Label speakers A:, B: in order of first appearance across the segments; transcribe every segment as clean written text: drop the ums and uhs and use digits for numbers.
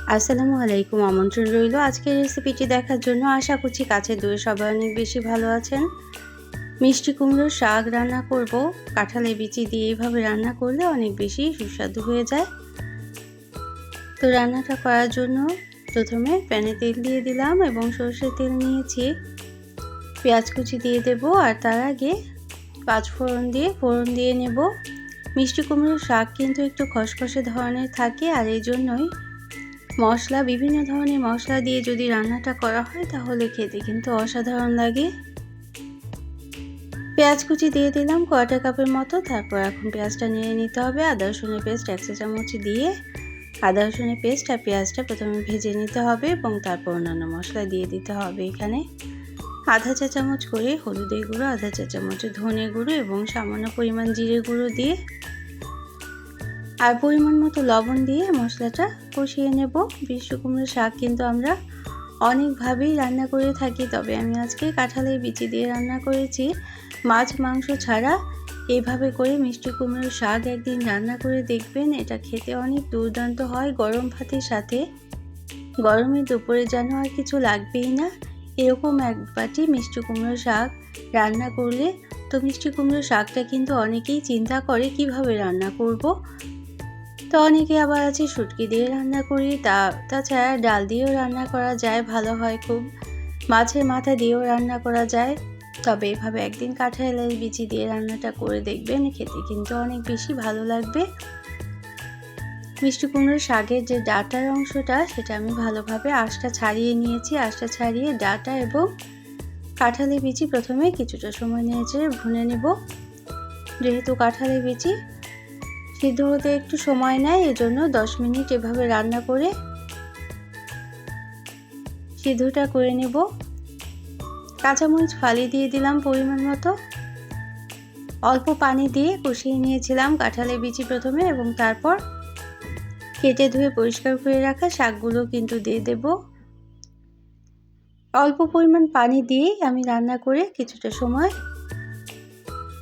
A: আসসালামু আলাইকুম। আমন্ত্রণ রইল আজকের রেসিপিটি দেখার জন্য। আশা করছি কাছের দূরে সবাই অনেক বেশি ভালো আছেন। মিষ্টি কুমড়োর শাক রান্না করব। কাঁঠালের বিচি দিয়ে এইভাবে রান্না করলে অনেক বেশি সুস্বাদু হয়ে যায়। তো রান্নাটা করার জন্য প্রথমে প্যানে তেল দিয়ে দিলাম এবং সরষের তেল নিয়েছি। পেঁয়াজ কুচি দিয়ে দেব আর তার আগে পাঁচফোড়ন দিয়ে নেব। মিষ্টি কুমড়োর শাক কিন্তু একটু খসখসে ধরনের থাকে, আর এই জন্যই বিভিন্ন ধরনের মশলা দিয়ে যদি রান্নাটা করা হয় তাহলে খেতে কিন্তু অসাধারণ লাগে। পেঁয়াজ কুচি দিয়ে দিলাম কোয়ার্টার কাপের মতো। তারপর এখন পেঁয়াজটা নেড়ে নিতে হবে। আদা রসুনের পেস্ট 1 চা চামচ দিয়ে আদা রসুনের পেস্ট আর পেঁয়াজটা প্রথমে ভেজে নিতে হবে এবং তারপর অন্যান্য মশলা দিয়ে দিতে হবে। এখানে আধা চা চামচ করে হলুদের গুঁড়ো, আধা চা চামচ ধনে গুঁড়ো এবং সামান্য পরিমাণ জিরে গুঁড়ো দিয়ে আর পরিমাণ মতো লবণ দিয়ে মশলাটা কষিয়ে নেব। মিষ্টি কুমড়োর শাক কিন্তু আমরা অনেকভাবেই রান্না করে থাকি, তবে আমি আজকে কাঁঠালের বিচি দিয়ে রান্না করেছি। মাছ মাংস ছাড়া এইভাবে করে মিষ্টি কুমড়োর শাক একদিন রান্না করে দেখবেন, এটা খেতে অনেক দুর্দান্ত হয়। গরম ভাতের সাথে গরমের দুপুরে যেন আর কিছু লাগবেই না, এরকম এক বাটি মিষ্টি কুমড়োর শাক রান্না করলে। তো মিষ্টি কুমড়োর শাকটা কিন্তু অনেকেই চিন্তা করে কিভাবে রান্না করব। তো অনেকে আবার আছে শুটকি দিয়ে রান্না করি, তাছাড়া ডাল দিয়েও রান্না করা যায়, ভালো হয় খুব। মাছের মাথা দিয়েও রান্না করা যায়, তবে এভাবে একদিন কাঁঠালের বিচি দিয়ে রান্নাটা করে দেখবেন, খেতে কিন্তু অনেক বেশি ভালো লাগবে। মিষ্টি কুমড়োর শাকের যে ডাঁটার অংশটা সেটা আমি ভালোভাবে আঁশটা ছাড়িয়ে নিয়েছি। আঁশটা ছাড়িয়ে ডাঁটা এবং কাঁঠালের বিচি প্রথমে কিছুটা সময় নিয়েছে ভুনে নেব। যেহেতু কাঁঠালের বিচি সিদ্ধ হতে একটু সময় নেয়, এজন্য 10 মিনিট এভাবে রান্না করে সিদ্ধটা করে নেব। কাঁচামরিচ ফালি দিয়ে দিলাম পরিমাণ মতো। অল্প পানি দিয়ে কষিয়ে নিয়েছিলাম কাঁঠালের বিচি প্রথমে এবং তারপর কেটে ধুয়ে পরিষ্কার করে রাখা শাকগুলো কিন্তু দিয়ে দেব। অল্প পরিমাণ পানি দিয়ে আমি রান্না করে কিছুটা সময়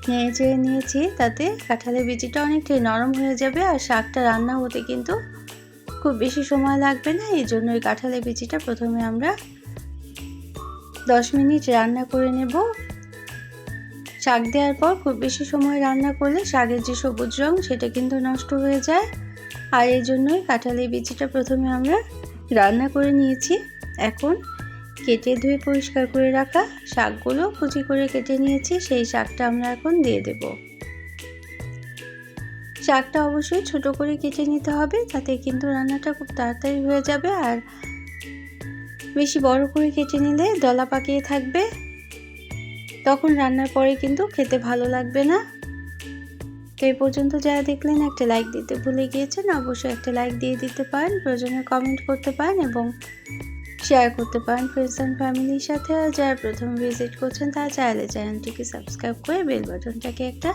A: নেড়ে নিয়েছি, তাতে কাঁঠালের বিচিটা অনেকটাই নরম হয়ে যাবে আর শাকটা রান্না হতে কিন্তু খুব বেশি সময় লাগবে না। এই জন্য এই কাঁঠালের বিচিটা প্রথমে আমরা 10 মিনিট রান্না করে নেব। শাক দেওয়ার পর খুব বেশি সময় রান্না করলে শাকের যে সবুজ রং সেটা কিন্তু নষ্ট হয়ে যায়, আর এই জন্যই কাঁঠালের বিচিটা প্রথমে আমরা রান্না করে নিয়েছি। এখন কেটে ধুয়ে পরিষ্কার করে রাখা শাকগুলো কুচি করে কেটে নিয়েছি, সেই শাকটা আমরা এখন দিয়ে দেব। শাকটা অবশ্যই ছোট করে কেটে নিতে হবে, তাতে কিন্তু রান্নাটা খুব তাড়াতাড়ি হয়ে যাবে। আর বেশি বড় করে কেটে নিলে দলা পাকিয়ে থাকবে, তখন রান্নার পরে কিন্তু খেতে ভালো লাগবে না। তো এই পর্যন্ত যারা দেখলেন একটা লাইক দিতে ভুলে গিয়েছেন, অবশ্যই একটা লাইক দিয়ে দিতে পারেন, প্রয়োজনে কমেন্ট করতে পারেন এবং শেয়ার করতে পারেন ফ্রেন্ডস অ্যান্ড ফ্যামিলির সাথে। আর যারা প্রথম ভিজিট করছেন তারা চাইলে চ্যানেলটিকে সাবস্ক্রাইব করে বেল বাটনটাকে একটা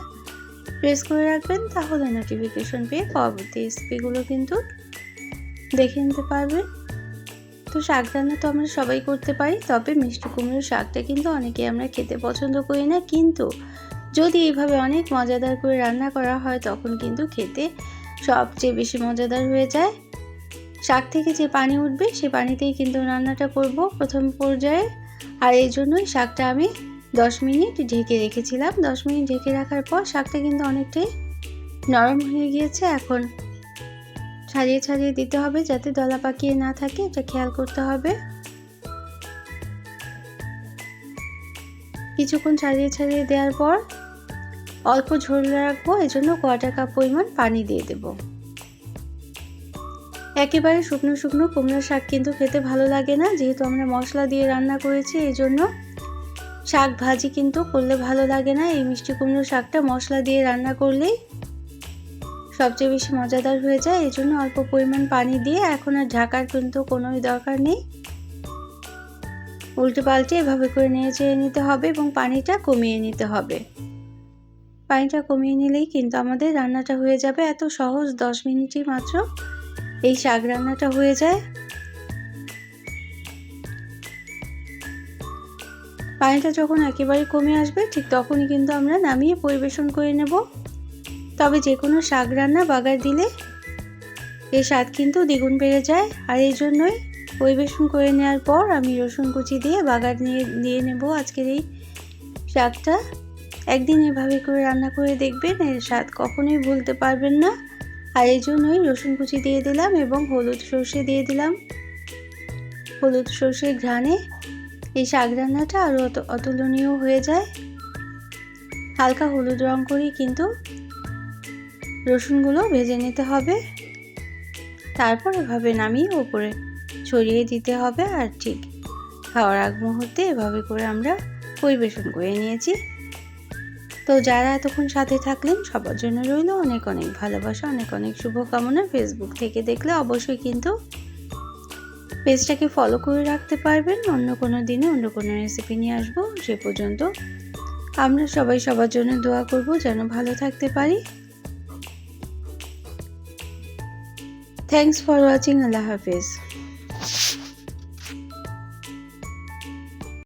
A: প্রেস করে রাখবেন, তাহলে নোটিফিকেশন পেয়ে পরবর্তী রেসিপিগুলো কিন্তু দেখে নিতে পারবেন। তো শাক রান্না তো আমরা সবাই করতে পারি, তবে মিষ্টি কুমড়োর শাকটা কিন্তু অনেকেই আমরা খেতে পছন্দ করি না, কিন্তু যদি এইভাবে অনেক মজাদার করে রান্না করা হয় তখন কিন্তু খেতে সবচেয়ে বেশি মজাদার হয়ে যায়। শাক থেকে যে পানি উঠবে সে পানিতেই কিন্তু রান্নাটা করব প্রথম পর্যায়ে, আর এই জন্যই শাকটা আমি 10 মিনিট ঢেকে রেখেছিলাম। 10 মিনিট ঢেকে রাখার পর শাকটা কিন্তু অনেকটাই নরম হয়ে গিয়েছে। এখন ছাড়িয়ে ছাড়িয়ে দিতে হবে যাতে দলা পাকিয়ে না থাকে, এটা খেয়াল করতে হবে। কিছুক্ষণ ছাড়িয়ে ছাড়িয়ে দেওয়ার পর অল্প ঝোল রাখবো, এজন্য কোয়ার্টার কাপ পরিমাণ পানি দিয়ে দেব। একেবারে শুকনো শুকনো কুমড়োর শাক কিন্তু খেতে ভালো লাগে না, যেহেতু আমরা মশলা দিয়ে রান্না করেছি এই জন্য শাক ভাজি কিন্তু করলে ভালো লাগে না। এই মিষ্টি কুমড়োর শাকটা মশলা দিয়ে রান্না করলেই সবচেয়ে বেশি মজাদার হয়ে যায়, এই জন্য অল্প পরিমাণ পানি দিয়ে এখন আর ঢাকার কিন্তু কোনোই দরকার নেই। উল্টে পাল্টে এভাবে করে নেড়ে চেড়ে নিতে হবে এবং পানিটা কমিয়ে নিতে হবে। পানিটা কমিয়ে নিলেই কিন্তু আমাদের রান্নাটা হয়ে যাবে। এত সহজ, 10 মিনিটই মাত্র এই শাক রান্নাটা হয়ে যায়। পানিটা যখন একেবারে কমে আসবে ঠিক তখনই কিন্তু আমরা নামিয়ে পরিবেশন করে নেব। তবে যে কোনো শাক রান্না বাগার দিলে এর স্বাদ কিন্তু দ্বিগুণ বেড়ে যায়। আর এই জন্যই পরিবেশন করে নেওয়ার পর আমি রসুন কুচি দিয়ে বাগার দিয়ে নেব আজকের এই শাকটা। একদিন এভাবে করে রান্না করে দেখবেন, এর স্বাদ কখনোই ভুলতে পারবেন না। আর এই জন্যই রসুন কুচি দিয়ে দিলাম এবং হলুদ সর্ষে দিয়ে দিলাম। হলুদ সর্ষের ঘ্রাণে এই শাক রান্নাটা আরও অতুলনীয় হয়ে যায়। হালকা হলুদ রং করেই কিন্তু রসুনগুলো ভেজে নিতে হবে। তারপর এভাবে নামিয়ে ওপরে ছড়িয়ে দিতে হবে। আর ঠিক খাওয়ার আগ মুহূর্তে এভাবে করে আমরা পরিবেশন করে নিয়েছি। তো যারা এতক্ষণ সাথে থাকলেন সবার জন্য রইল অনেক অনেক ভালোবাসা, অনেক অনেক শুভকামনা। ফেসবুক থেকে দেখলে অবশ্যই কিন্তু পেজটাকে ফলো করে রাখতে পারবেন। অন্য কোনো দিনে অন্য কোনো রেসিপি নিয়ে আসবো। সে পর্যন্ত আমরা সবাই সবার জন্য দোয়া করব যেন ভালো থাকতে পারি। Thanks for watching. আল্লাহ হাফেজ।